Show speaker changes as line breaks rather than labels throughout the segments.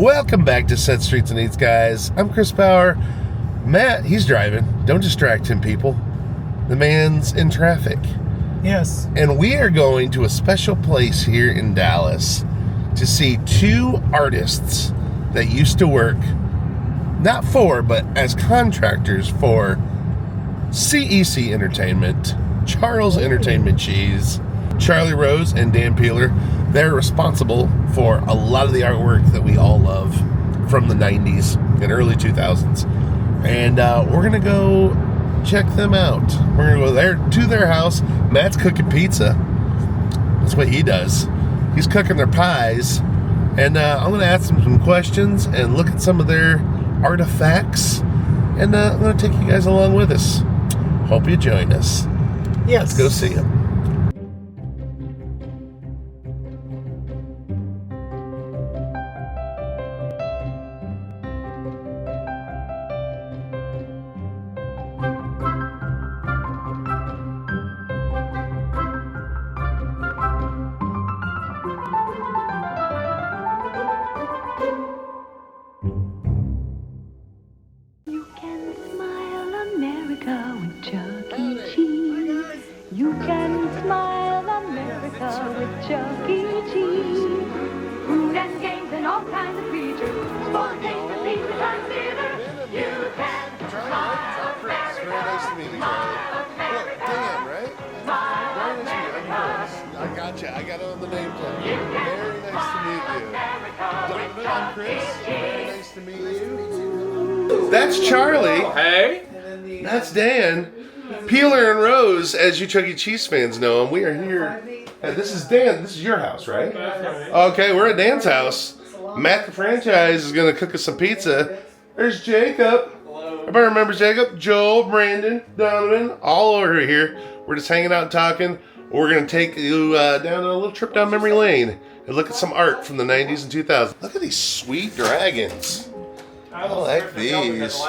Welcome back to Set Streets and Eats, guys. I'm Chris Power. Matt, he's driving. Don't distract him, people. The man's in traffic.
Yes.
And we are going to a special place here in Dallas to see two artists that used to work, not for, but as contractors for CEC Entertainment, Charles Entertainment Cheese, Charlie Rose and Dan Peeler. They're responsible for a lot of the artwork that we all love from the 90s and early 2000s. And we're going to go check them out. We're going to go there to their house. Matt's cooking pizza. That's what he does. He's cooking their pies. And I'm going to ask them some questions and look at some of their artifacts. And I'm going to take you guys along with us. Hope you join us.
Yes.
Let's go see them. I got it on the name plate. Very nice to meet you. I'm Chris. Very nice to meet you. That's Charlie.
Hey.
That's Dan. Peeler and Rose, as you Chuck E. Cheese fans know them. We are here. This is Dan. This is your house, right? Okay, we're at Dan's house. Matt the franchise is going to cook us some pizza. There's Jacob. Everybody remembers Jacob? Joel, Brandon, Donovan, all over here. We're just hanging out and talking. We're going to take you down a little trip down memory lane and look at some art from the 90s and 2000s. Look at these sweet dragons. I like these.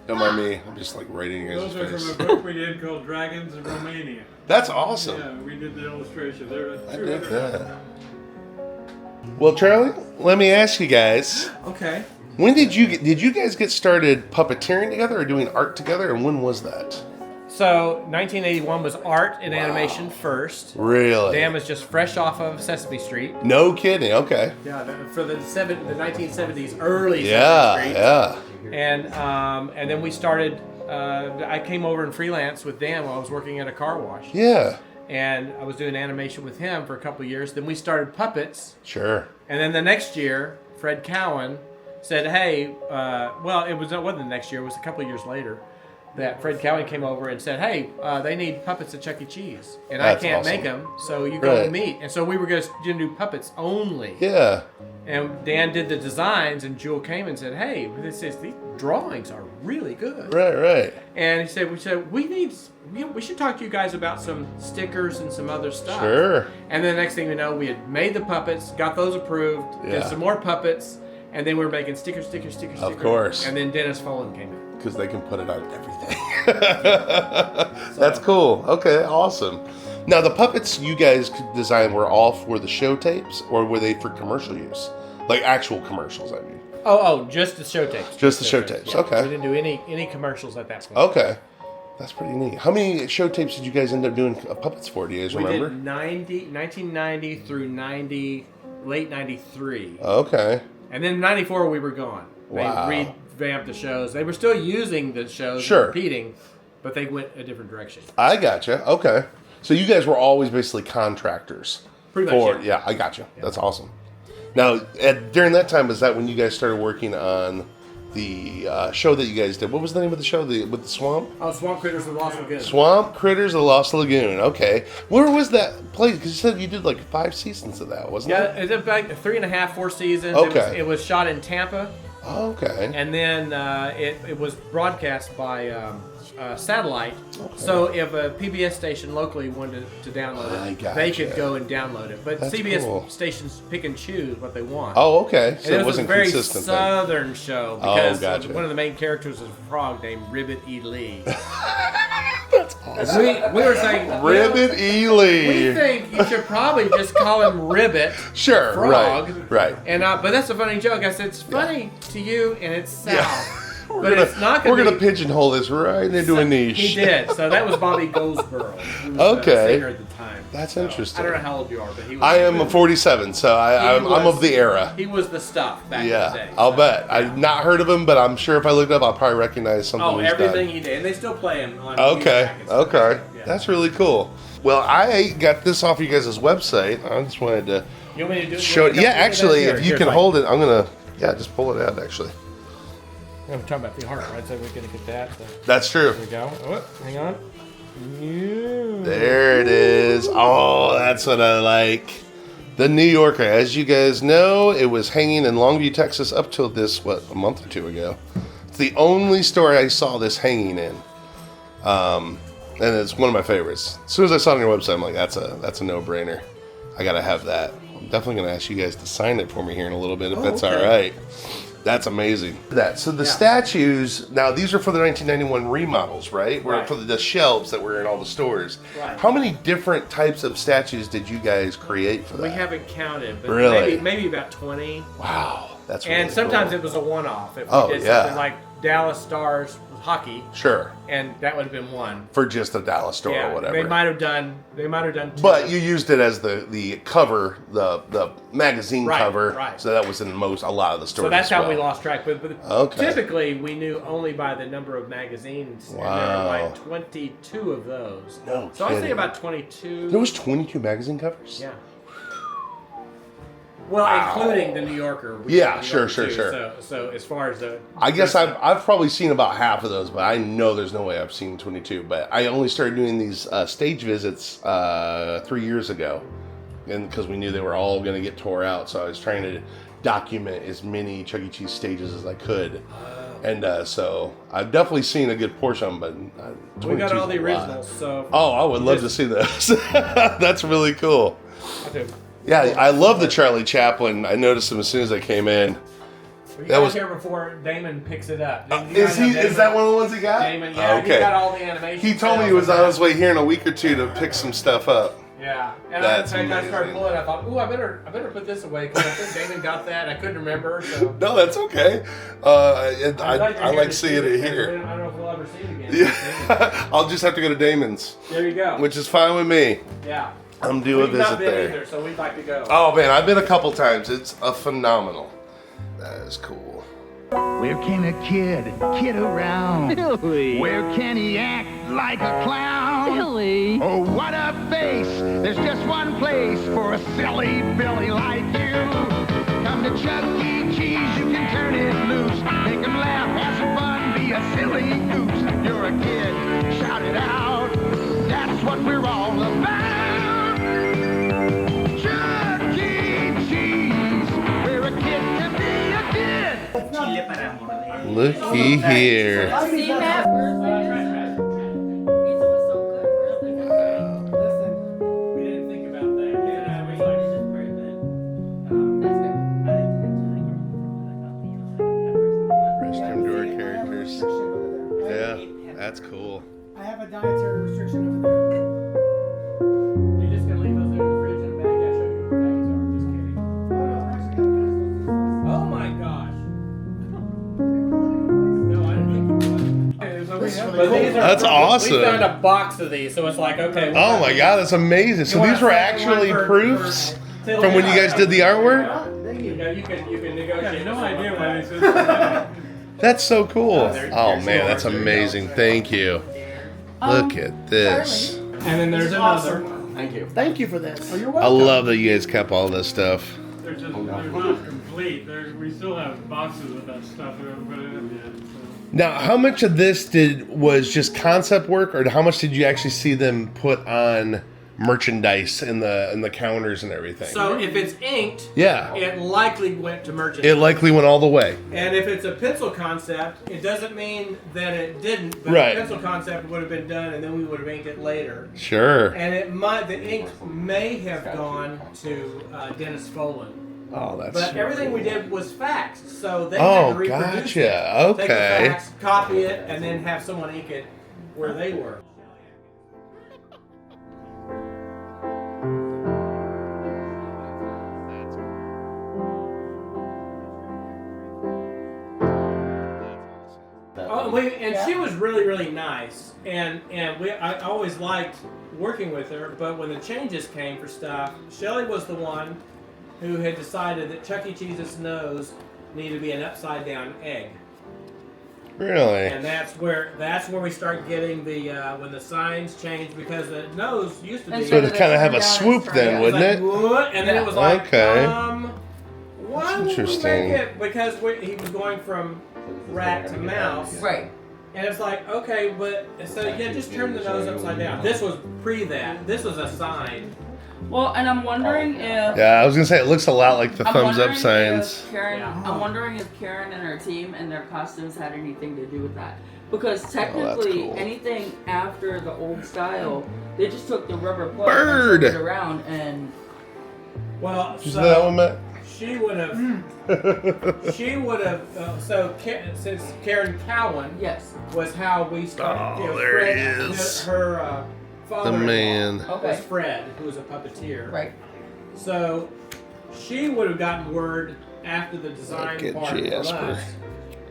Don't mind me. I'm just like writing you guys' face.
Those are from a book we did called Dragons in Romania.
That's awesome.
Yeah, we did the illustration.
I did that. Well, Charlie, let me ask you guys.
Okay.
When did you guys get started puppeteering together or doing art together, and when was that?
So, 1981 was art and animation first.
Really?
Dan was just fresh off of Sesame Street.
No kidding. Okay.
Yeah, for the 1970s, early Sesame Street.
Yeah.
And then we started. I came over and freelance with Dan while I was working at a car wash.
Yeah.
And I was doing animation with him for a couple of years. Then we started puppets.
Sure.
And then the next year, Fred Cowan said, "Hey, it wasn't the next year. It was a couple of years later." That Fred Cowan came over and said, "Hey, they need puppets at Chuck E. Cheese, and I can't make them, so you go with me." And so we were going to do puppets only.
Yeah.
And Dan did the designs, and Jewel came and said, "Hey, these drawings are really good."
Right.
And he said, we should talk to you guys about some stickers and some other stuff."
Sure.
And then the next thing we know, we had made the puppets, got those approved, did some more puppets, and then we were making stickers.
Of course.
And then Dennis Follen came in.
Because they can put it on everything. That's cool. Okay, awesome. Now, the puppets you guys designed were all for the show tapes, or were they for commercial use? Like actual commercials, I mean.
Oh, just the show tapes.
Just the show tapes.
Yeah.
Okay.
We didn't do any commercials at that point.
Okay. That's pretty neat. How many show tapes did you guys end up doing puppets for? Do you guys remember?
We did 1990 through late 93.
Okay.
And then 94 we were gone.
Wow.
They revamped the shows. They were still using the shows, repeating, but they went a different direction.
I gotcha. Okay. So you guys were always basically contractors.
Pretty much.
Yeah, I gotcha. Yeah. That's awesome. Now, during that time, was that when you guys started working on the show that you guys did? What was the name of the show with the swamp?
Oh, Swamp Critters of the Lost Lagoon.
Swamp Critters of the Lost Lagoon. Okay. Where was that played? Because you said you did like 5 seasons of that, wasn't it?
Yeah, it was like 3.5, 4 seasons.
Okay.
It was shot in Tampa.
Okay.
And then it was broadcast by satellite. Okay. So if a PBS station locally wanted to download it, they could go and download it. But
That's
CBS stations pick and choose what they want.
Oh, okay. So
and
it wasn't
a very
consistent
southern
thing.
show because
gotcha.
one of the main characters is a frog named Ribbit E. Lee.
That's
We were saying
Ribbit Ely.
We think you should probably just call him Ribbit.
Sure,
Frog.
right.
And but that's a funny joke. I said it's funny to you and it's Sal.
Yeah.
We're
gonna pigeonhole this right into a niche.
He did. So that was Bobby Goldsboro. Who was
Okay.
the singer at the time.
That's interesting.
I don't know how old you are, but he was.
I am a 47, so I'm of the era.
He was the stuff back in the day.
I'll bet. I've not heard of him, but I'm sure if I looked up, I'll probably recognize something.
Oh,
he's
everything
done.
he did, and they still play him. On
Okay, okay,
Yeah.
that's really cool. Well, I got this off you guys' website. I just wanted to
You want me to do it?
show it. Yeah, actually, if you
Here,
can
Mike.
hold it, I'm gonna. Yeah, just pull it out. Actually,
I'm talking about the heart, right? So we're gonna get that. So
that's true.
here we go. Oh, hang on. Yeah.
There it is. Oh, that's what I like. The New Yorker. As you guys know, it was hanging in Longview, Texas up till a month or two ago. It's the only store I saw this hanging in. And it's one of my favorites. As soon as I saw it on your website, I'm like, that's a no-brainer. I gotta have that. I'm definitely gonna ask you guys to sign it for me here in a little bit if that's
okay.
all right. That's amazing. So the statues, now these are for the 1991 remodels, right?
Right.
For the shelves that were in all the stores.
Right.
How many different types of statues did you guys create for that?
We haven't counted, but
Really?
maybe about 20.
Wow, that's really
And sometimes
cool.
it was a one-off. If
Oh,
we did
yeah.
something like Dallas Stars hockey,
Sure,
and that would have been one.
for just a Dallas store
Yeah,
or whatever.
they might have done two.
But you used it as the cover, the magazine
Right,
cover.
right.
So that was in a lot of the stores.
So that's
as
how
well.
we lost track. But
Okay.
typically, we knew only by the number of magazines. And there
Wow.
were like 22 of those.
No
So I say
kidding.
about 22.
There was 22 magazine covers?
Yeah. Well,
Wow.
including the New Yorker.
Yeah,
New
sure,
Yorker
sure.
too. So as far as the,
I guess I've probably seen about half of those, but I know there's no way I've seen 22. But I only started doing these stage visits 3 years ago, and because we knew they were all going to get tore out, so I was trying to document as many Chuck E. Cheese stages as I could. And so I've definitely seen a good portion of them, but
we got
22
all the
is a lot.
originals. So
Oh, I would love to see those. That's really cool.
I do.
Yeah, I love the Charlie Chaplin. I noticed him as soon as I came in.
We
That
got
was-
here before Damon picks it up. You
Is
guys know
he?
Damon?
Is that one of the ones he got?
Damon, yeah,
Okay.
he got all the animation.
He told me he was on his way here in a week or two to pick some stuff up.
Yeah, and
That's
I started
amazing.
pulling. I thought, ooh, I better put this away because I think Damon got that. I couldn't remember. So
No, that's okay. I like seeing it here.
I don't know if we'll ever see it again.
Yeah, I'll just have to go to Damon's,
There you go.
which is fine with me.
Yeah.
I'm due a
We've not
visit
been
there.
either, so we'd like to go.
Oh man, I've been a couple times. It's a phenomenal. That is cool.
Where can a kid around?
Billy.
Where can he act like a clown?
Billy.
Oh, what a face! There's just one place for a silly Billy like you. Come to Chuck E. Cheese, you can turn it loose. Make him laugh, have some fun, be a silly goose. You're a kid, shout it out. That's what we're all about. Chuck E. Cheese, where a kid can be a kid.
Looky here.
See that? It's all so good. Really.
We didn't think about that. Yeah, we like
Restroom door characters. Yeah, that's cool.
I have a dietary restriction over there.
You're just gonna leave those in the fridge in a bag? Yeah, show you where bags are. Just kidding. Oh my gosh. No, I didn't think you would.
That's awesome.
We found a box of these, so it's like, okay.
Oh my god, that's amazing. So
You want
these were
a second
actually
one for-
proofs
for-
from when you guys did the artwork?
You can
I
negotiate.
have no
something
idea
like
why
that.
this is.
That's so cool. Oh
there's
man, that's
yours.
amazing. Thank you. Look at this.
And then there's another. Thank you.
Thank you for this.
Oh, you're
I
welcome.
love that you guys kept all this stuff.
They're not complete. We still have boxes of that stuff we haven't put it in yet. So.
Now, how much of this was just concept work, or how much did you actually see them put on merchandise in the counters and everything?
So if it's inked,
Yeah.
it likely went to merchandise.
It likely went all the way.
And if it's a pencil concept, it doesn't mean that it didn't. But
Right.
the pencil concept would have been done, and then we would have inked it later.
Sure.
And the ink may have gone to Dennis Folan.
Oh, that's.
But everything we did was faxed, so they
Oh,
had to reproduce
gotcha.
it. Take
Okay.
the fax, copy it, and then have someone ink it where they were. She was really, really nice, and I always liked working with her. But when the changes came for stuff, Shelley was the one who had decided that Chuck E. Cheese's nose needed to be an upside down egg.
Really?
And that's where we start getting the when the signs changed, because the nose used to be.
So to kind of have a swoop then, wouldn't it?
What? And then it was like,
Okay.
why would we
interesting.
make it? Because he was going from rat to mouse.
Right.
And it's like, okay, but so yeah, just turn the nose upside down. This was pre that. This was a sign.
Well, and I'm wondering if.
Yeah, I was gonna say it looks a lot like the
I'm
thumbs up
wondering
signs.
if Karen, I'm wondering if Karen and her team and their costumes had anything to do with that. Because technically,
cool.
anything after the old style, they just took the rubber plug
Bird!
and turned it around and.
Well,
Is that what, Matt?
she would have. Since Karen Cowan
Yes.
was how we started.
Oh, there he is.
Her father
The man.
Okay.
was Fred, who was a puppeteer.
Right.
So she would have gotten word after the design
Look at
part from
Jasper.
us.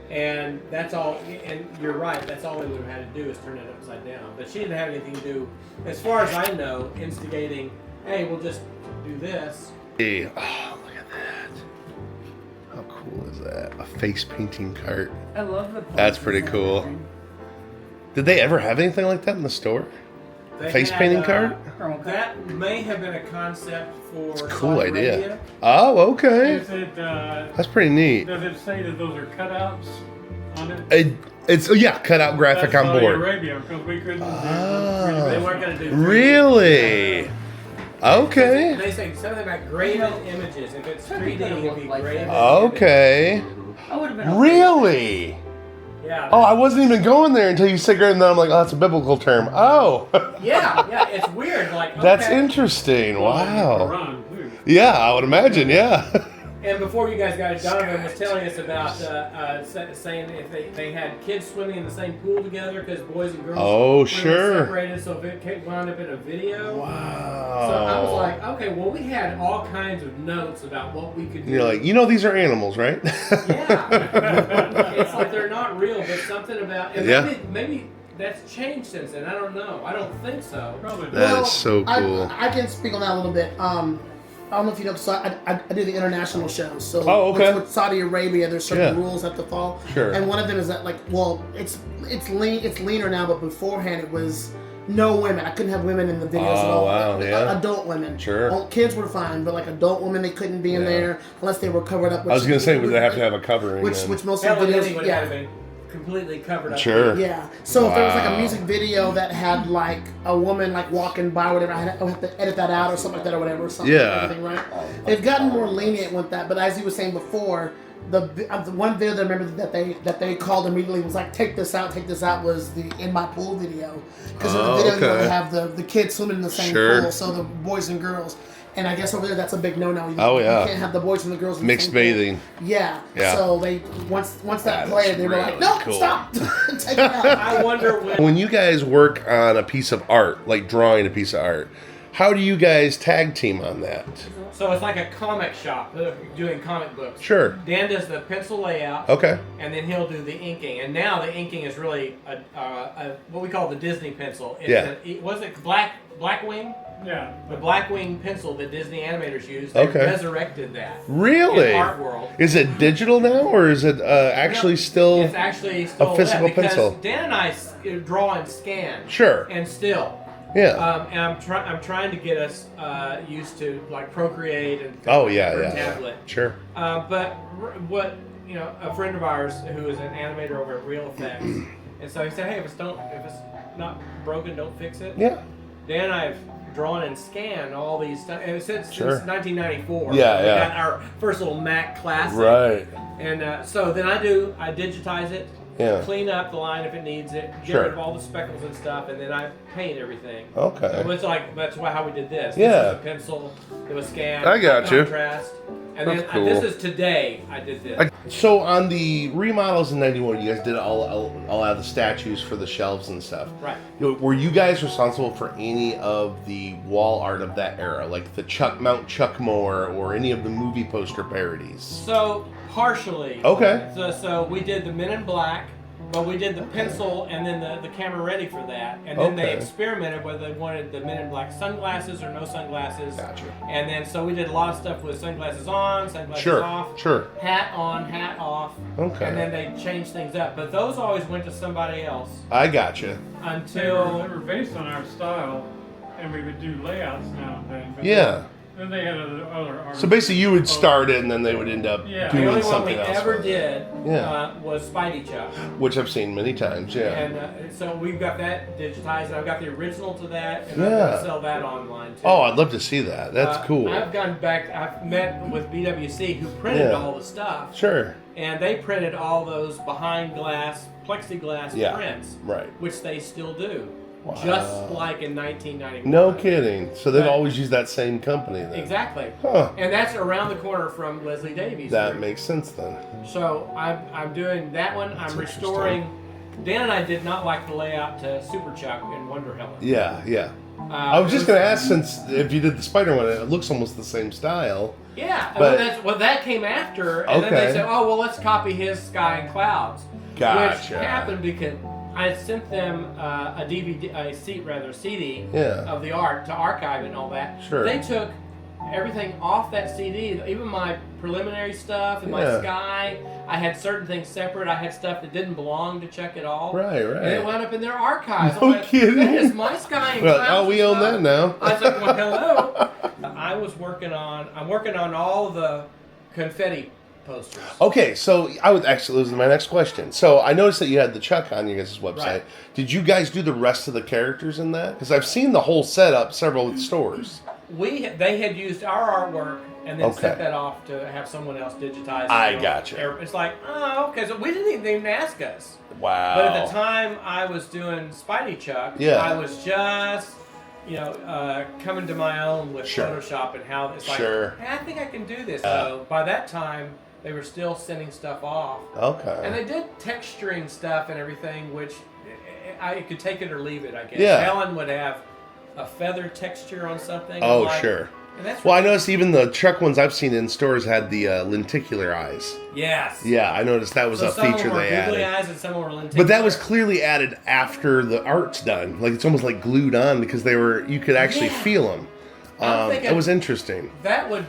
And that's all, and you're right, that's all we would have had to do is turn it upside down. But she didn't have anything to do, as far as I know, instigating, hey, we'll just do this.
Hey, oh, look at that. How cool is that? A face painting cart.
I love the.
That's
poses
pretty
and
cool.
everything.
Did they ever have anything like that in the store?
They
Face
had,
painting cart?
That may have been a concept for
It's a cool
Saudi
idea.
Arabia.
Oh, okay.
Is it,
That's pretty neat.
does it say that those are cutouts on it?
It's cut out graphic
That's
on
Saudi
board.
Arabia, because we couldn't
Oh.
They weren't going to do 3D.
Really? Okay.
They say something about graded images. If it's 3D, it'd be graded.
Okay.
I would have been. Okay.
Really?
Yeah.
Oh, I wasn't even going there until you said graded, and then I'm like, oh, that's a biblical term. Oh.
Yeah, it's weird. Like,
That's
okay.
interesting. Wow.
Quran, too.
Yeah, I would imagine, yeah.
And before you guys got it, Donovan was telling us about saying if they had kids swimming in the same pool together because boys and girls
Oh,
were
sure.
separated, so it wound up in a video.
Wow.
So I was like, okay, well, we had all kinds of notes about what we could do.
You're like, these are animals, right?
Yeah. It's like they're not real, but something about and
Yeah.
maybe that's changed since then. I don't know. I don't think so.
Probably
That is so cool.
I can speak on that a little bit. I don't know if you know, so I do the international shows. So
Oh, okay.
with Saudi Arabia, there's certain
Yeah.
rules that have to follow.
Sure.
And one of them is that it's leaner now, but beforehand it was no women. I couldn't have women in the videos at
Oh,
all.
wow, yeah.
Adult women.
Sure.
Well, kids were fine, but like adult women, they couldn't be in
Yeah.
there unless they were covered up.
I was going to say, would they have to have a covering?
Which
then?
most of the
Helen
videos,
would have been completely covered up.
Sure.
Yeah. So if there was like
Wow.
a music video that had like a woman like walking by or whatever, I would have to edit that out or something like that or whatever. Something,
Yeah.
everything, right? They've gotten more lenient with that, but as you were saying before, the one video that I remember that they called immediately was like, take this out was the In My Pool video. Because in the video you
okay.
only have the kids swimming in the same
Sure.
pool, so the boys and girls. And I guess over there that's a big no-no.
Oh, yeah.
You can't have the boys and the girls in
Mixed
the same pool.
bathing.
Yeah.
Yeah.
So they once that
That
played,
is
they were like,
really
no,
cool.
stop, take it out.
I wonder
When you guys work on a piece of art, like drawing a piece of art, how do you guys tag team on that?
So it's like a comic shop doing comic books.
Sure.
Dan does the pencil layout.
Okay.
And then he'll do the inking. And now the inking is really a what we call the Disney pencil. It's
Yeah.
Was it Blackwing?
Yeah.
The Blackwing pencil that Disney animators use. They
Okay.
resurrected that.
Really?
In art world.
Is it digital now, or is it actually still?
It's actually still
physical
that because
pencil.
Dan and I draw and scan.
Sure.
And still.
Yeah.
And I'm trying to get us used to like Procreate and
Oh, yeah,
or
yeah.
tablet.
Sure.
But what a friend of ours who is an animator over at Real Effects, and so he said, hey, if it's not broken, don't fix it.
Yeah.
Dan and I have drawn and scanned all these stuff, and since
Sure.
1994.
Yeah,
we
yeah.
got our first little Mac Classic.
Right.
And so then I digitize it.
Yeah.
Clean up the line if it needs it. Get
Sure.
rid of all the speckles and stuff, and then I paint everything.
Okay.
So it's like that's how we did this.
Yeah.
This is a pencil. It was scanned.
I got you.
Contrast. And
That's
then
cool.
this is today. I did this.
So on the remodels in '91, you guys did all out of the statues for the shelves and stuff.
Right.
Were you guys responsible for any of the wall art of that era, like the Mount Chuckmore or any of the movie poster parodies?
So partially.
Okay.
So we did the Men in Black, But we did the pencil and then the camera ready for that. And then they
Okay.
experimented whether they wanted the Men in Black sunglasses or no sunglasses.
Gotcha.
And then so we did a lot of stuff with sunglasses on, sunglasses
Sure,
off,
sure.
hat on, hat off.
Okay.
And then they changed things up. But those always went to somebody else
I gotcha.
They
until
were based on our style, and we would do layouts now and then. But
Yeah.
Then they had other artists.
So basically, you would start it, and then they would end up
Yeah.
the
doing
only one we
something else.
ever
with it.
did
Yeah.
was Spidey Chuck.
Which I've seen many times. Yeah.
And so we've got that digitized. And I've got the original to that, and I'm
Yeah.
going to sell that online too.
Oh, I'd love to see that. That's cool.
I've gone back. I've met with BWC who printed
Yeah.
all the stuff,
Sure.
and they printed all those behind glass, plexiglass
Yeah.
prints,
Right.
which they still do,
Wow.
just like in 1991.
No kidding. So they've
But-
always used that same company then.
Exactly.
Huh.
And that's around the corner from Leslie Davies.
That
group.
makes sense then.
So I'm doing that one.
That's
I'm restoring. Dan and I did not like the layout to Super Chuck and Wonder Helen.
Yeah, yeah. I was just
it
gonna ask, since if you did the Spider one, it looks almost the same style.
Yeah,
But-
that came after, and then
Okay.
they said, "Oh, well, let's copy his Sky and Clouds," which
Gotcha.
happened because I sent them a CD
Yeah.
of the art to archive and all that.
Sure.
They took everything off that CD, even my preliminary stuff and my
Yeah.
Sky. I had certain things separate. I had stuff that didn't belong to Chuck at all.
Right, right.
And it wound up in their archives.
No
I'm like,
kidding.
That is my Sky and
Well,
Clouds.
oh, we own that now.
I was like, well, hello. I'm working on all the confetti posters.
Okay, so I would actually, this is my next question. So I noticed that you had the Chuck on your guys' website.
Right.
Did you guys do the rest of the characters in that? Because I've seen the whole setup several stores.
They had used our artwork and then sent
Okay.
that off to have someone else digitize.
I
it.
gotcha.
It's like, oh, okay. So we didn't even ask us.
Wow.
But at the time I was doing Spidey Chuck,
Yeah.
I was just, coming to my own with
Sure.
Photoshop and how it's like,
Sure.
hey, I think I can do this. So by that time, they were still sending stuff off.
Okay.
And they did texturing stuff and everything, which I could take it or leave it, I guess.
Yeah.
Helen would have a feather texture on something.
Oh,
I'm like,
sure.
And that's
Well, I
really-
noticed even the Chuck ones I've seen in stores had the lenticular eyes.
Yes.
Yeah, I noticed that was
So
a
some
feature
of them were
they
googly
added.
eyes and some were lenticular.
But that was clearly added after the art's done. Like it's almost like glued on because you could actually
Yeah.
feel them.
I'm thinking-
It was interesting.
That would,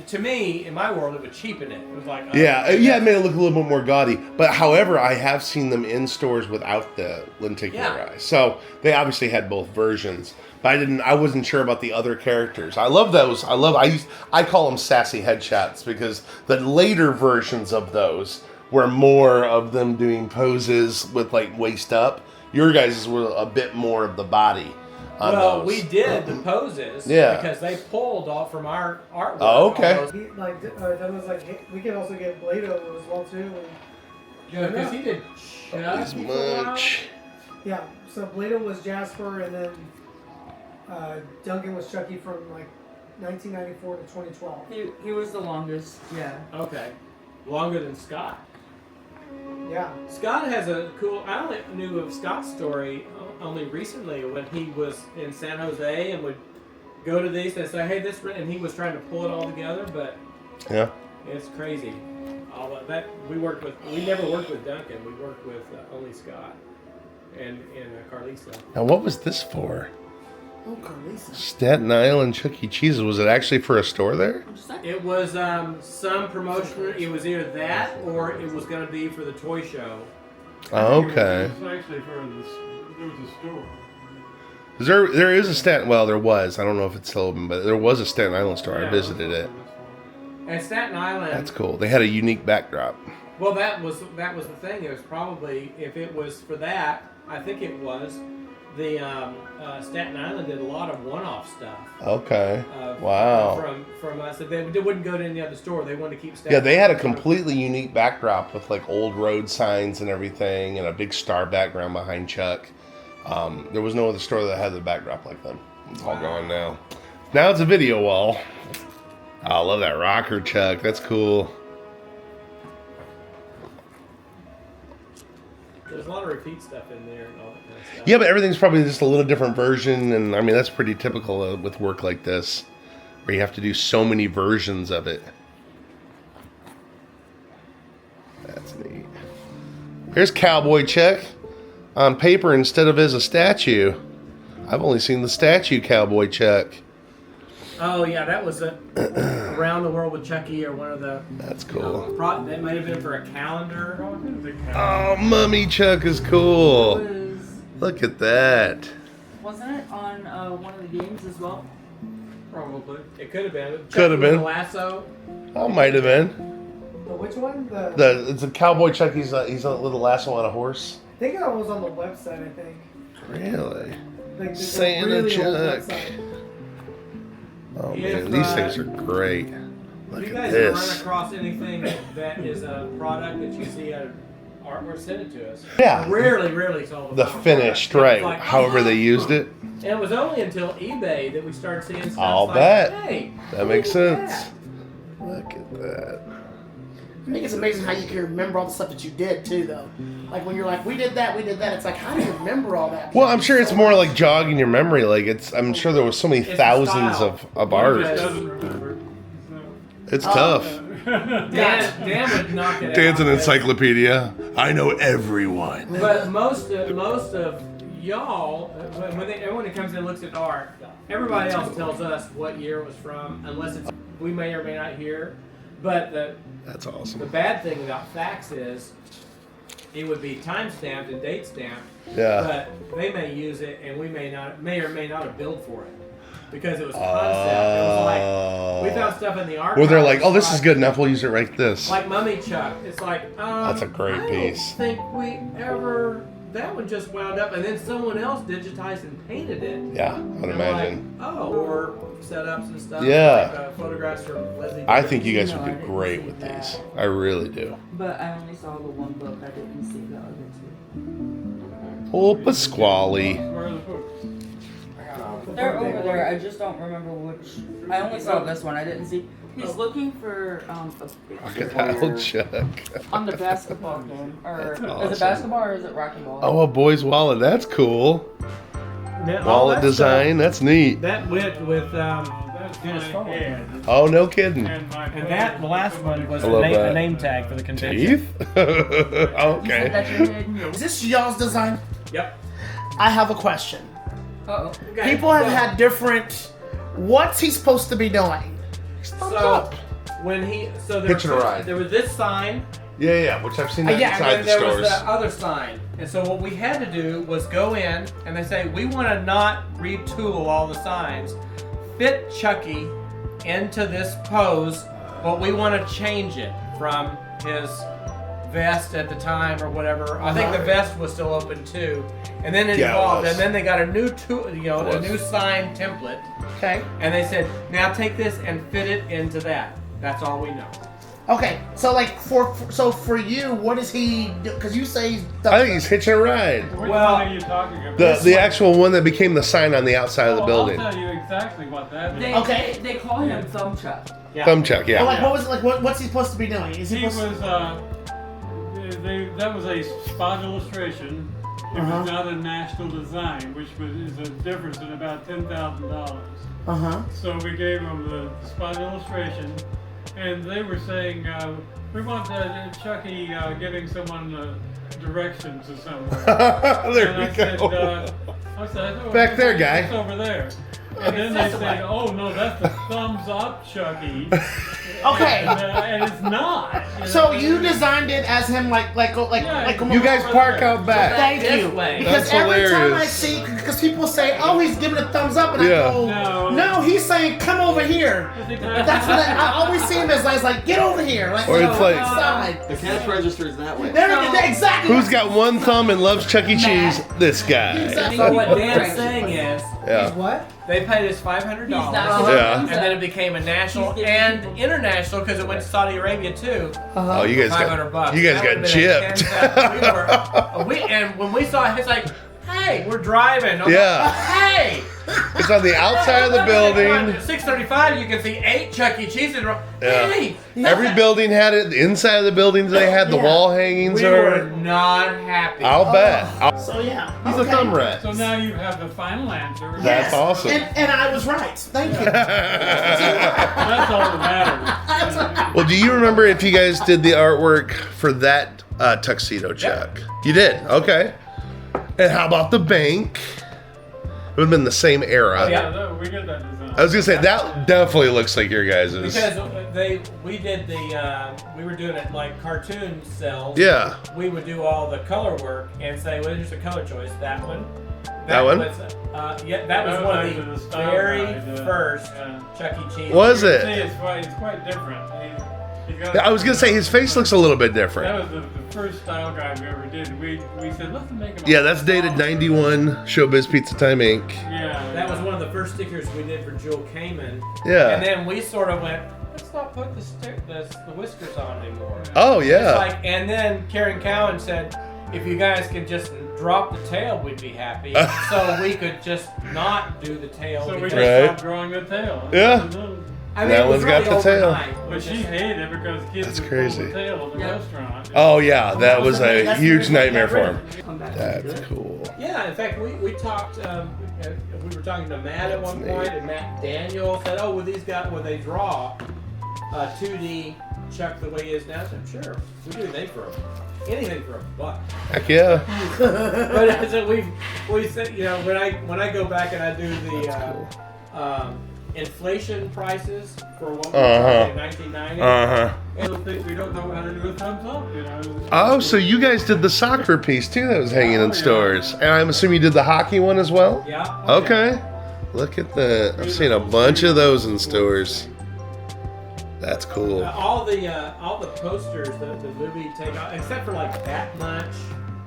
to me, in my world, it would cheapen it. It was like,
Yeah, it made it look a little bit more gaudy. But however, I have seen them in stores without the lenticular
Yeah.
eyes. So they obviously had both versions. But I wasn't sure about the other characters. I love those. I call them sassy headshots because the later versions of those were more of them doing poses with like waist up. Your guys were a bit more of the body on
Well,
those.
we did the poses
Yeah.
because they pulled all from our artwork.
Oh, okay.
all those-
He, that was like, we can also get Blado as well too.
Yeah, because he did Chuck
As
for a while.
much.
Yeah, so Blado was Jasper, and then Duncan was Chucky from like 1994 to 2012.
He was the longest. Yeah.
Okay. Longer than Scott.
Yeah.
Scott has a cool. I only knew of Scott's story only recently when he was in San Jose and would go to these and say, "Hey, this," and he was trying to pull it all together, but
Yeah.
it's crazy. All of that we never worked with Duncan. We worked with only Scott and Carlisa.
Now, what was this for?
Oh, Carlisa.
Staten Island Chuck E. Cheese's. Was it actually for a store there?
What'd you say?
It was some promotion. It was either that or it was going to be for the toy show.
Oh, okay.
It was actually there was a store.
There is a Staten. Well, there was. I don't know if it's still open, but there was a Staten Island store. I
Yeah,
visited it.
And Staten Island.
That's cool. They had a unique backdrop.
Well, that was the thing. It was probably, if it was for that, I think it was the Staten Island did a lot of one-off stuff.
Okay. Wow.
From us, they wouldn't go to any other store. They wanted to keep Staten.
Yeah, they had a
Island.
completely unique backdrop with like old road signs and everything, and a big star background behind Chuck. There was no other store that had the backdrop like them. It's all gone now. Now it's a video wall. Oh, I love that rocker, Chuck. That's cool.
There's a lot of repeat stuff in there and all that kind of stuff.
Yeah, but everything's probably just a little different version, and I mean that's pretty typical with work like this, where you have to do so many versions of it. That's neat. Here's Cowboy Chuck on paper instead of as a statue. I've only seen the statue Cowboy Chuck.
Oh yeah, that was Around the World with Chucky, or one of the.
That's cool.
That might have been for a calendar.
Oh, Mummy Chuck is cool.
It was,
Look at that.
wasn't it on one of the games as well?
Probably. It could have been.
Could have
Chucky with
been.
a lasso.
Oh, might have been.
The which one?
It's a Cowboy Chuck. He's a little lasso on a horse.
I think that was on the website. I think.
Really?
Like, the
Santa
really old
Chuck.
website.
Oh
If,
man, these things are great. Look
If you
at
guys ever run
this.
across anything that is a product that you see at artwork, send it to us.
Yeah.
Rarely sold.
The finished, right?
Like,
However they used it.
And it was only until eBay that we started seeing stuff
I'll
like,
bet.
hey,
That makes
look at
sense.
that.
Look at that.
I think it's amazing how you can remember all the stuff that you did too, though. Like when you're like, we did that. It's like, how do you remember all that?
Well, I'm sure it's more like jogging your memory. Like I'm sure there was so many
It's
thousands
style.
of art.
Doesn't remember.
It's tough.
Dan would knock it
Dan's
out.
an encyclopedia. I know everyone.
But most of y'all, when it comes in and looks at art, everybody else tells us what year it was from, unless it's we may or may not hear. But
That's
the
awesome.
bad thing about facts is it would be time stamped and date stamped.
Yeah.
But they may use it, and we may or may not have billed for it because it was concept. It was like we found stuff in the archive.
Where they're like, oh, this is good enough. We'll use it right this.
Like Mummy Chuck. It's like
That's a great piece.
I don't think we ever. That one just wound up, and then someone else digitized and painted it.
Yeah, I would
And I'm
imagine.
like, oh, or setups and stuff.
Yeah.
Like, photographs from Leslie.
I think you guys would
No, I
do
didn't
great
see
with
that.
these. I really do.
But I only saw the one book. I didn't see the other two.
Oh, Pasquale.
Where are the books?
They're over there. I just don't remember which. I only saw this one. I didn't see. He's looking for a
Look
picture
at that old Chuck.
on the basketball game. Or
That's
is
awesome.
it basketball or is it racquetball?
Oh, a boy's wallet. That's cool. Wallet design. That's neat.
That went with
That's
Dennis
my
Foley.
head.
Oh, no kidding.
And my
and that the last one was
I
the
love
name,
that.
the name tag for the convention.
Teeth?
You said
Okay.
that's your head.
Is this y'all's design?
Yep.
I have a question.
Uh-oh.
Okay,
People have
so-
had different. What's he supposed to be doing?
So when there
Hitching a
was,
ride.
there was this sign,
Yeah, which I've seen that
Yeah,
and
inside
then
the
there
stores.
was the other sign. And so what we had to do was go in and they say we want to not retool all the signs, fit Chucky into this pose, but we want to change it from his vest at the time or whatever. I think the vest was still open too, and then it
Yeah, it
evolved,
was.
and then they got a new
It
a
was.
new sign template,
Okay.
and they said now take this and fit it into that. That's all we know.
Okay. So like for you, what does he do? Because you say he's.
I think he's hitching a ride.
Which
Well,
one are you talking about?
The actual one that became the sign on the outside of the building.
I'll tell you exactly what that is.
Okay.
They call him Thumb Chuck.
Yeah.
Thumb check,
Well, like
yeah.
what was it like? What's he supposed to be doing? Is he
He
supposed
was, that was a spot illustration. It was not a national design, which is a difference in about $10,000. So we gave them the spot illustration, and they were saying, we want Chucky giving someone directions to somewhere.
There
And
we
I said,
go.
oh,
Back there, guy.
It's over there. And then they said, oh no, that's the thumbs up Chucky.
Okay.
And it's not.
So you designed it as him like
You guys park out back.
Thank
This
you.
way.
Because
That's
every time I
hilarious.
see, because people say, "Oh, he's giving a thumbs up," and
Yeah.
I go,
No.
"No, he's saying come over here."
That's exactly-
That's what I always see him as like, "Get over here!" Like,
Or it's like-
side.
The cash register is that way.
There, exactly.
Who's got one thumb and loves Chuck E. Cheese? This guy.
Exactly.
So what Dan's saying is
Yeah.
What?
they paid us $500.
He's not
Yeah.
And then it became a national and international because it went to Saudi Arabia too.
Oh, you guys
$500.
got you guys
That
got
would've been
gypped.
and when we saw it, it's like, hey, we're driving. I'm
Yeah.
like, hey,
It's on the outside of the building.
At 635, you can see 8 Chuck E. Cheese in a row.
Yeah.
Hey,
Every building had it. The inside of the buildings, they had the wall hangings.
we were not happy.
I'll bet.
So yeah,
He's a thumb rat.
So now you have the final answer.
That's awesome.
And I was right. Thank you.
That's all that matters.
Well, do you remember if you guys did the artwork for that tuxedo Chuck? You did? Okay. And how about the bank? It would have been the same era.
Yeah, we get that design.
I was gonna say that definitely looks like your guys's.
Because we did we were doing it like cartoon cells.
Yeah.
We would do all the color work and say, well, here's a color choice. That one.
That one?
Was, that was one of the
style
very
guide,
first
yeah.
Chuck E. Cheese.
Was
See,
it?
it's quite different. He's got-
I was gonna say his face looks a little bit
That
different.
was the first style guide we ever did. We said, let's make him.
Yeah, that's dated 91. Showbiz Pizza Time Inc.
Yeah.
That was one of the first stickers we did for Jewel Kamen.
Yeah.
And then we sort of went, let's not put the whiskers on anymore.
Oh
It's
yeah.
like, and then Karen Cowan said, if you guys could just drop the tail, we'd be happy. So we could just not do the tail.
So we
because-
just
Right.
stopped drawing the tail.
Yeah.
I
That
it was
one's got
really
the tail.
overnight.
But she hated it because kids
That's
would
crazy.
pull the tail in the
Yeah.
restaurant.
Oh yeah, that was a huge nightmare for him.
Come back.
That's cool.
Yeah, in fact, we talked. We were talking to Matt at one point, and Matt Daniel said, "Oh, well, these guys when they draw 2D Chuck the way he is now." I said, "Sure, we do anything for him. Anything for a buck."
Heck yeah.
But so we said, you know, when I go back and I do the inflation prices for what we
Uh-huh.
in 1990.
I don't think we don't know how to do a thumbs up, you know.
Oh, so you guys did the soccer piece too that was hanging in
yeah.
stores. And I'm assuming you did the hockey one as well?
Yeah.
Okay. Look at the I've seen a bunch of those in stores. That's cool.
All the posters, the movie takeoff, except for like That Much.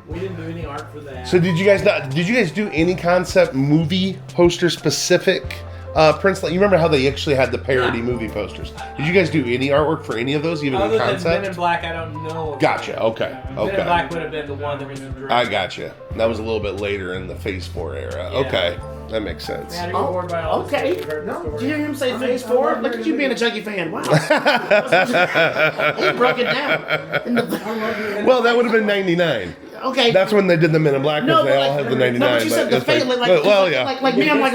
We didn't do any art for that.
So did you guys do any concept movie poster specific prints? Like, you remember how they actually had the parody movie posters? Did you guys do any artwork for any of those, even
Other
in
than Men in
concept?
Black, I don't know.
Gotcha. Okay.
Men in
Okay.
Black would have been the one that was the
I gotcha. That was a little bit later in the Phase 4 era.
Yeah.
Okay. That makes sense.
Matt, are you bored by all this
Okay.
stuff? You heard the
No,
story?
did you hear him say Phase 4? Look at you being a Chucky fan. Wow. He broke it down.
Well, that would have been 99.
Okay.
That's when they did the Men in Black, because
no,
they
but
all
like,
had the 99.
no, but you said the
it's
Phase,
well, yeah.
like me, I'm like,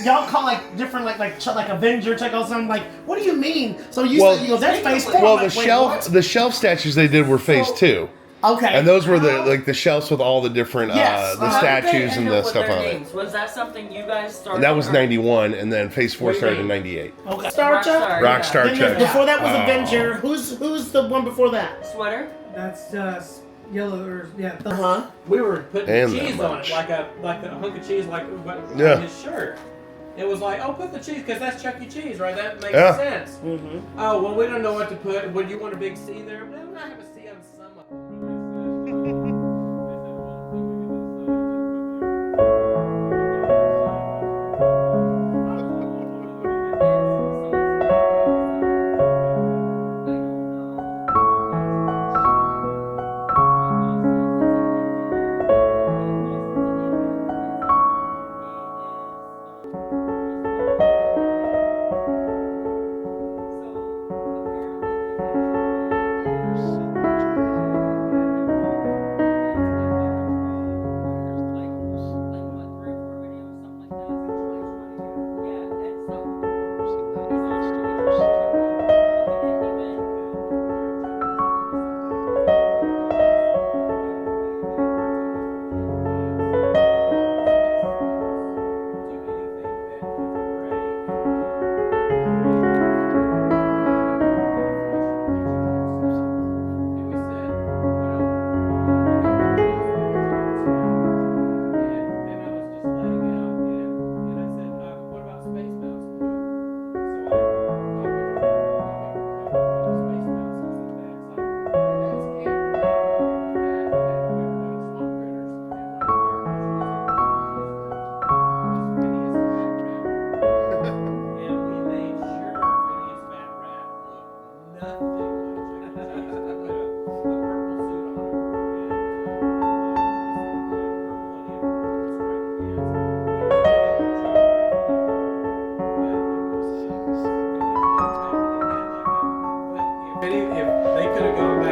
y'all call like different, like Avenger, check out something. Like, what do you mean? So you
Well-
said, you go, that's Phase 4.
Well,
I'm
the
like, wait,
shelf,
what?
the shelf statues they did were Phase 2,
Okay.
and those were the shelves with all the different
Yes.
the
How
How did they
statues and
end
the
up with
stuff
their
on it.
names? Was that something you guys started?
And that was
or-
91, and then Phase 4
What do you
started in
mean?
98.
Okay. Star Chuck?
Rockstar.
Rockstar
Then
Chuck.
before that was
Oh.
Avenger. Who's the one before that?
Sweater?
That's yellow or
Uh-huh.
We were putting
And
cheese
that
on
much.
it, like a hunk of cheese, like
Yeah.
on his shirt. It was like, oh, put the cheese, because that's Chuck E. Cheese, right? That makes
Yeah.
sense.
Mm-hmm.
Oh, well, we don't know what to put. Would you want a big C there? Well, we're not have a C on some of them.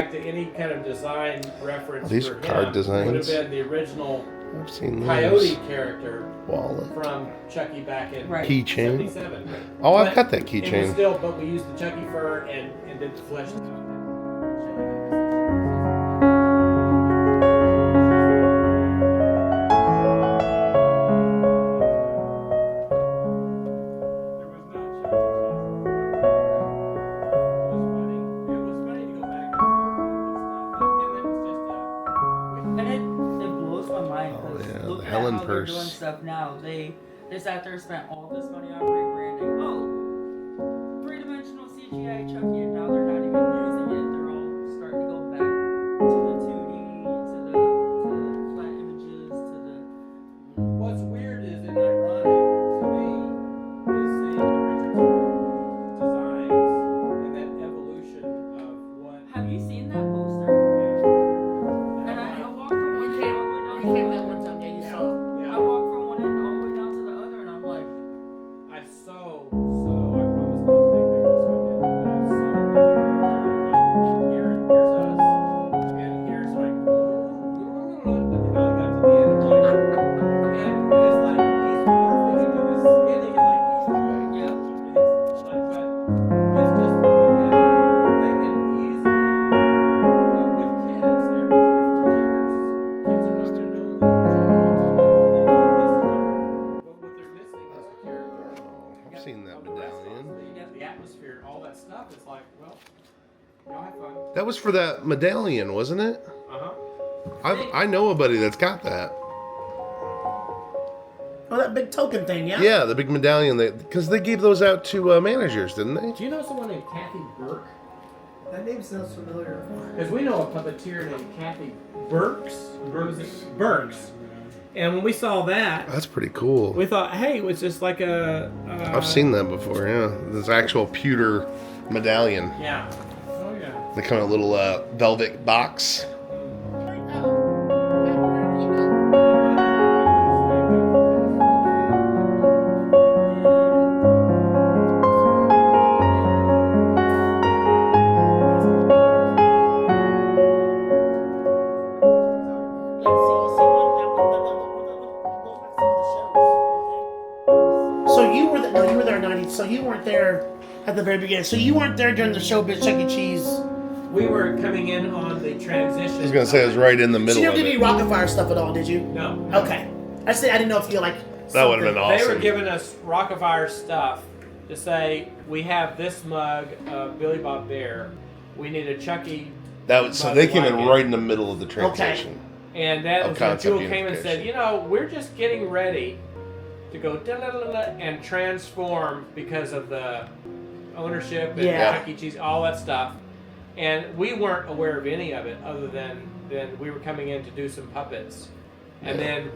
back to any kind of design reference.
These
for
are card
him,
designs.
Would have been the original
I've seen
Coyote
those.
character
Wallet.
from Chucky back in
Right.
Keychain.
77.
Oh, I've
But
got that
it was
keychain.
still, but we used the Chucky fur and did the flesh.
There was no Chuck E. Cheese.
It was funny to go back and forth and stuff. And it was just,
And it blows my mind. 'cause
Oh, yeah, the
looking
Helen
at how they're
purse.
doing stuff now. They sat there and spent all this money on rebranding. Oh, three-dimensional CGI Chucky, and now they're not even using it. They're all starting to go back to the 2D, to the flat images, to the.
what's weird is, and ironic to me, is seeing the Richardson designs and that evolution of what.
Have you seen that poster? And I walked from one end all the way down to the other.
one time, yeah, you saw.
I walked from one end all the way down to the other, and I'm like,
I promise not to take pictures of it, but I so like, here's us, and here's like, and then I got to the end, I'm like, and it's like, he's morphing into this skinny, he's like,
yeah.
it's like, but it's just, they can easily, with kids, every 3 or 4 years, kids are not gonna know that, but what they're missing is the character.
I've seen that medallion.
The atmosphere, all that stuff. It's like, well, y'all have fun.
That was for that medallion, wasn't it?
Uh-huh.
I know a buddy that's got that.
Oh, that big token thing, yeah?
Yeah, the big medallion. Because they gave those out to managers, didn't they?
Do you know someone named Kathy Burke?
That name sounds familiar.
Because we know a puppeteer named Kathy Burks. Burks. And when we saw that,
That's pretty cool.
we thought, hey, it was just like a.
I've seen that before, yeah. This actual pewter medallion.
Yeah. Oh, yeah.
They come in a little velvet box.
So you were there, no, you were there in 90s, so you weren't there at the very beginning. So you weren't there during the Showbiz Chuck E. Cheese.
We were coming in on the transition.
I was going to say it was right in the
So
middle
you
of
didn't get any
it.
Rocket Fire stuff at all, did you?
No.
Okay. I didn't know if you like.
That would have been
They were
awesome.
giving us Rockafire stuff to say, we have this mug of Billy Bob Bear. We need a Chucky.
So they came in right in the middle of the transition.
And that
Of
was when
concept
Jewel came and said,
unification.
we're just getting ready to go and transform because of the ownership and
Yeah.
Chuck E. Cheese, all that stuff. And we weren't aware of any of it other than we were coming in to do some puppets. And then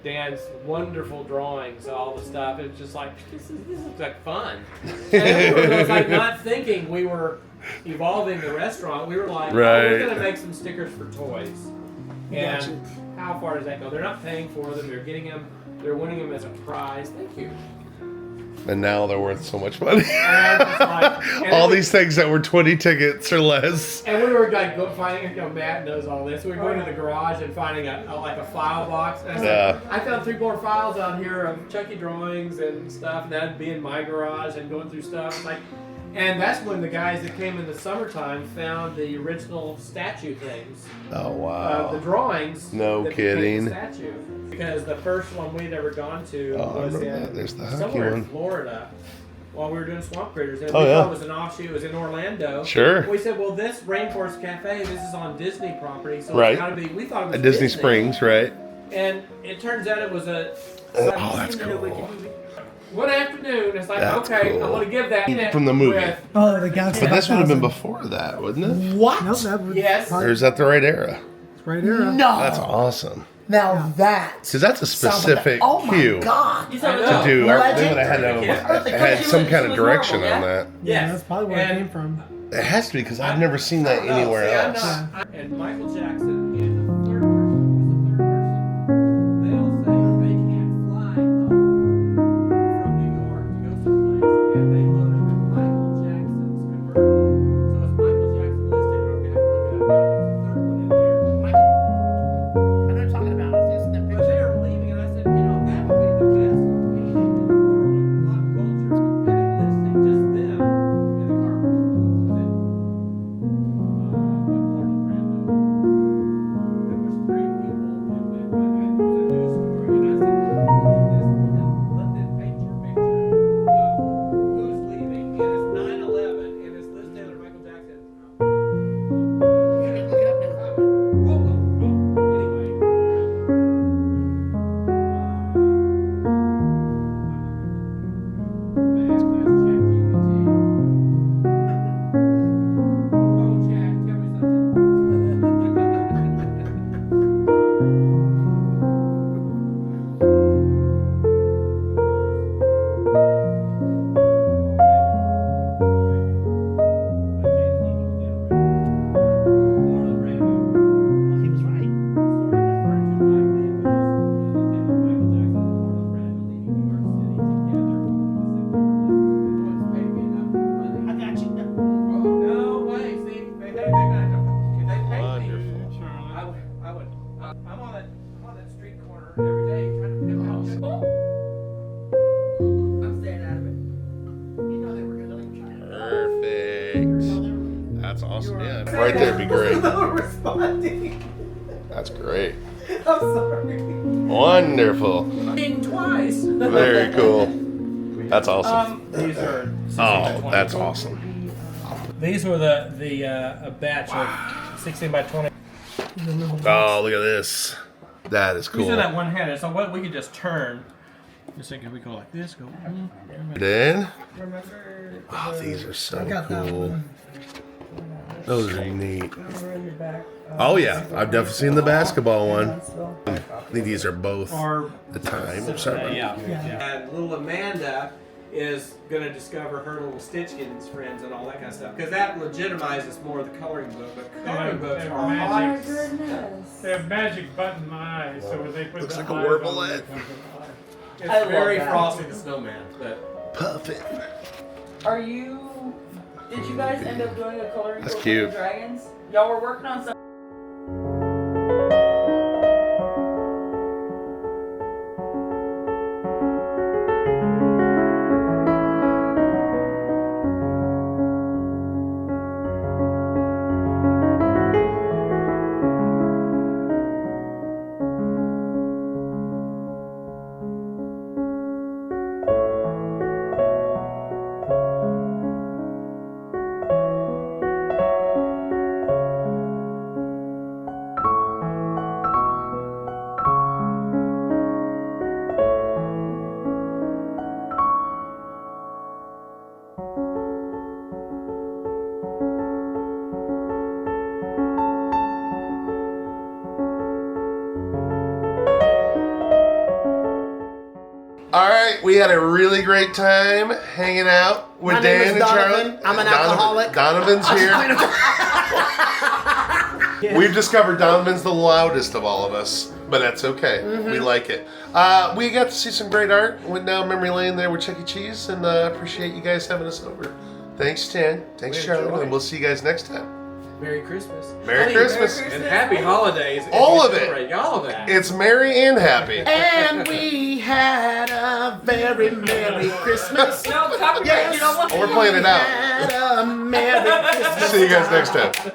Dan's wonderful drawings, all the stuff. It was just like, this looks like fun. And it was like not thinking we were evolving the restaurant. We were like,
Right.
we're going to make some stickers for toys. And how far does that go? They're not paying for them. They're getting them. They're winning them as a prize. Thank you.
And now they're worth so much money.
And I'm just like, and
All
we-
these things that were 20 tickets or less.
And we were like finding, Matt knows all this. We were going to the garage and finding a file box. And I said, I found 3 more files out here of Chucky drawings and stuff. And that'd be in my garage and going through stuff. And that's when the guys that came in the summertime found the original statue things.
Oh, wow.
The drawings.
No
that became
kidding.
the statue. Because the first one we'd ever gone to
Oh, I
was
remember
in
that. There's the hockey
somewhere
one.
in Florida while we were doing Swamp Critters. And
Oh,
we
yeah.
thought it was an offshoot. It was in Orlando.
Sure.
We said, well, this Rainforest Cafe, this is on Disney property, so
Right.
it's got to be. We thought it was
At Disney Springs, right?
and it turns out it was a.
Oh, that's cool.
One afternoon, it's like,
That's
okay,
cool.
I'm gonna give that
From the movie.
with-
Oh, the Galaxy.
But this would have been
5000.
before that, wouldn't it?
What?
Nope, that was
Yes.
Or is that the right era?
right here.
No.
That's awesome.
Now that.
Because that's a
sounds like
specific
oh my
cue
God.
I
to
know.
do. They
Legend.
would have had, had some
She
kind of
was
direction
normal,
on
yeah?
that.
Yeah,
Yes.
that's probably where it
And-
came from.
It has to be because I've never seen that
No,
anywhere
see, I'm
else.
not- and Michael Jackson in the third person. They all say they can't fly home from New York to go someplace, and they loaded with Michael Jackson's convertible. So it's Michael Jackson listed. We're gonna have to look it
right there would be great.
Responding.
That's great.
I'm sorry.
Wonderful.
Twice.
Very cool. That's awesome.
These are.
Oh, that's awesome.
These were a batch of 16 by 20.
Oh, look at this. That is cool.
These are that one-handed, so what we could just turn. Just thinking we go like this, go.
Then,
Remember?
oh, these are so
I got that
cool.
one.
Those are neat.
Over in the back.
Oh yeah, I've definitely seen the basketball one. I think these are both
Or
the time. Sorry.
yeah. And little Amanda is gonna discover her little Stitchkins friends and all that kind of stuff because that legitimizes more of the coloring book. But coloring books
they're
are
Oh my
magic.
goodness.
They have magic button eyes, so when they put
Looks
the
like a
eyes
Warble
on,
head.
they come to life.
It's
I love
very
that.
Frosty the Snowman. But
Perfect.
Are you? Did you guys end up doing a coloring
That's
book
cute.
with the dragons? Y'all were working on something.
All right, we had a really great time hanging out with
My name
Dan
is
and
Donovan.
Charlie.
I'm an alcoholic.
Donovan's here. We've discovered Donovan's the loudest of all of us, but that's okay. We like it. We got to see some great art. Went down memory lane there with Chuck E. Cheese, and appreciate you guys having us over. Thanks, Tan. Thanks,
We
Charlie.
enjoyed.
And we'll see you guys next time.
Merry Christmas.
Merry Christmas.
And happy holidays. if
All
you
of it.
celebrate All of that.
It's merry and happy.
And we had a very Merry Christmas.
No, copyright.
Yes.
You know what?
We're playing it out.
Had a Merry Christmas.
See you guys next time.